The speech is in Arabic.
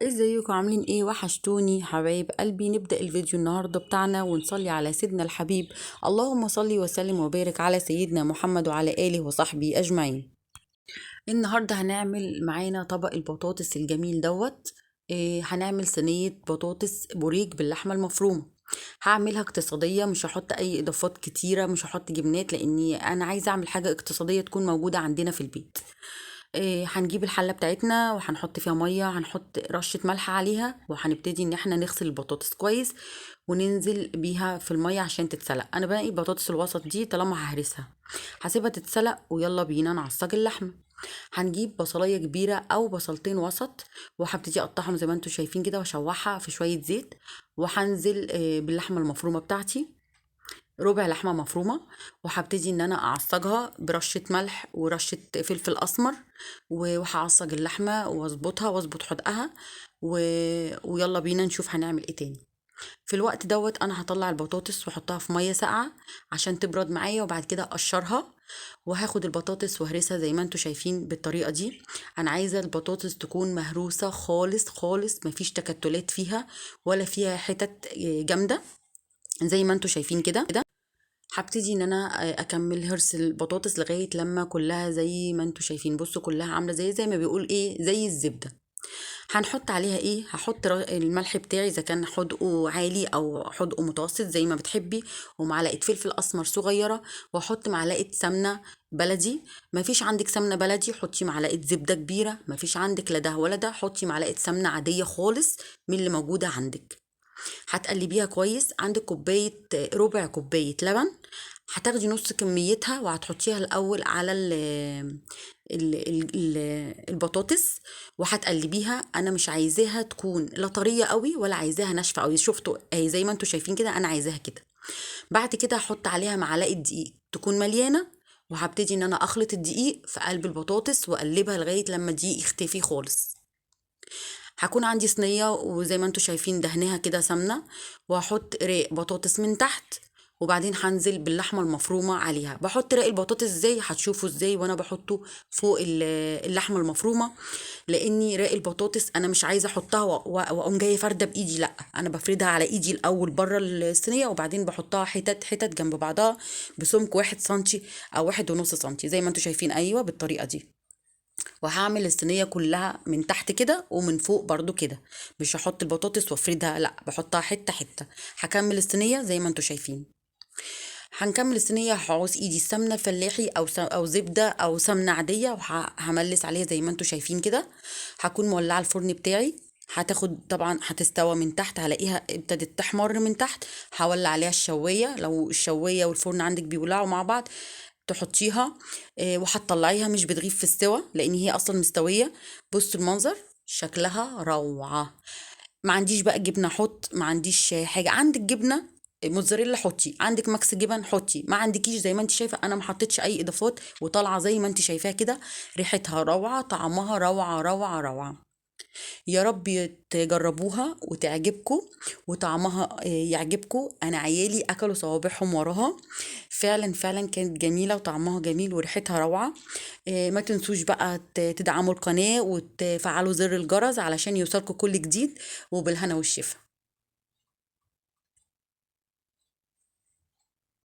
ازيكم عاملين ايه؟ وحشتوني حبايب قلبي. نبدأ الفيديو النهاردة بتاعنا ونصلي على سيدنا الحبيب. اللهم صلي وسلم وبارك على سيدنا محمد وعلى آله وصحبه أجمعين. النهاردة هنعمل معانا طبق البطاطس الجميل دوت. هنعمل صينية بطاطس بوريك باللحمة المفرومة. هعملها اقتصادية، مش هحط اي اضافات كتيرة، مش هحط جبنات، لاني انا عايزة اعمل حاجة اقتصادية تكون موجودة عندنا في البيت. هنجيب الحلة بتاعتنا وهنحط فيها مية، هنحط رشة ملح عليها، وهنبتدي ان احنا نغسل البطاطس كويس وننزل بيها في المية عشان تتسلق. انا بقى البطاطس الوسط دي طالما ههرسها هسيبها تتسلق، ويلا بينا نعصج اللحمة. هنجيب بصلاية كبيرة او بصلتين وسط، وهبتدي اقطعهم زي ما انتم شايفين كده واشوحها في شوية زيت. وهنزل باللحمة المفرومة بتاعتي، ربع لحمة مفرومة، وهبتدي ان انا اعصجها برشة ملح ورشة فلفل اسمر. وهعصج اللحمة واظبطها واظبط حدقها و... ويلا بينا نشوف هنعمل ايه تاني. في الوقت دوت انا هطلع البطاطس واحطها في مية ساقعة عشان تبرد معايا، وبعد كده اقشرها. وهاخد البطاطس وهرسها زي ما انتوا شايفين بالطريقة دي. انا عايزة البطاطس تكون مهروسة خالص خالص، مفيش تكتلات فيها ولا فيها حتت جامدة، زي ما انتوا شايفين كده. هبتدي ان انا اكمل هرس البطاطس لغايه لما كلها زي ما انتوا شايفين. بصوا كلها عامله زي ما بيقول ايه، زي الزبده. هنحط عليها ايه؟ هحط الملح بتاعي اذا كان حدقه عالي او حدقه متوسط زي ما بتحبي، ومعلقه فلفل اسمر صغيره، واحط معلقه سمنه بلدي. مفيش عندك سمنه بلدي حطي معلقه زبده كبيره، مفيش عندك لا ده ولا ده حطي معلقه سمنه عاديه خالص من اللي موجوده عندك. هتقلبيها كويس. عندك كوباية، ربع كوباية لبن، هتاخدي نص كميتها وهتحطيها الأول على البطاطس، وهتقلبيها. أنا مش عايزاها تكون لا طرية قوي ولا عايزاها ناشفة قوي، شفتوا اهي زي ما انتوا شايفين كده، أنا عايزاها كده. بعد كده هحط عليها معلقة دقيق تكون مليانة، وهبتدي ان انا اخلط الدقيق في قلب البطاطس واقلبها لغاية لما الدقيق يختفي خالص. هكون عندي صينية وزي ما انتوا شايفين دهنها كده سمنة، وهحط رق بطاطس من تحت، وبعدين هنزل باللحمة المفرومة عليها. بحط رق البطاطس ازاي هتشوفوا ازاي وانا بحطه فوق اللحمة المفرومة، لاني رق البطاطس انا مش عايزة احطها واقوم جاية فردة بايدي، لا انا بفردها على ايدي الاول بره الصينية، وبعدين بحطها حتت حتت جنب بعضها بسمك 1 سنتي او 1.5 سنتي زي ما انتوا شايفين، ايوه بالطريقة دي. وهعمل الصينية كلها من تحت كده ومن فوق برضو كده، مش هحط البطاطس وافردها، لا بحطها حتة حتة. هكمل الصينية زي ما انتوا شايفين. هنكمل الصينية. هعوز ايدي السمنة فلاحي او زبدة او سمنة عادية، وهملس عليها زي ما انتوا شايفين كده. هكون مولعة الفرن بتاعي. هتاخد طبعا هتستوى من تحت، هلاقيها ابتدت تحمر من تحت. هولع عليها الشواية، لو الشواية والفرن عندك بيولعوا مع بعض تحطيها. وهتطلعيها مش بتغيب في السوا لان هي اصلا مستويه. بصوا المنظر، شكلها روعه. ما عنديش بقى جبنه احط، ما عنديش حاجه. عندك جبنه موتزاريلا حطي، عندك ماكس جبن حطي، ما عندكيش زي ما انت شايفه انا ما حطيتش اي اضافات، وطالعه زي ما انت شايفاها كده. ريحتها روعه، طعمها روعه روعه روعه. يا رب تجربوها وتعجبكم وطعمها يعجبكم. انا عيالي اكلوا صوابعهم وراها، فعلا فعلا كانت جميلة وطعمها جميل وريحتها روعة. ما تنسوش بقى تدعموا القناة وتفعلوا زر الجرس علشان يوصلكم كل جديد، وبالهنا والشفا.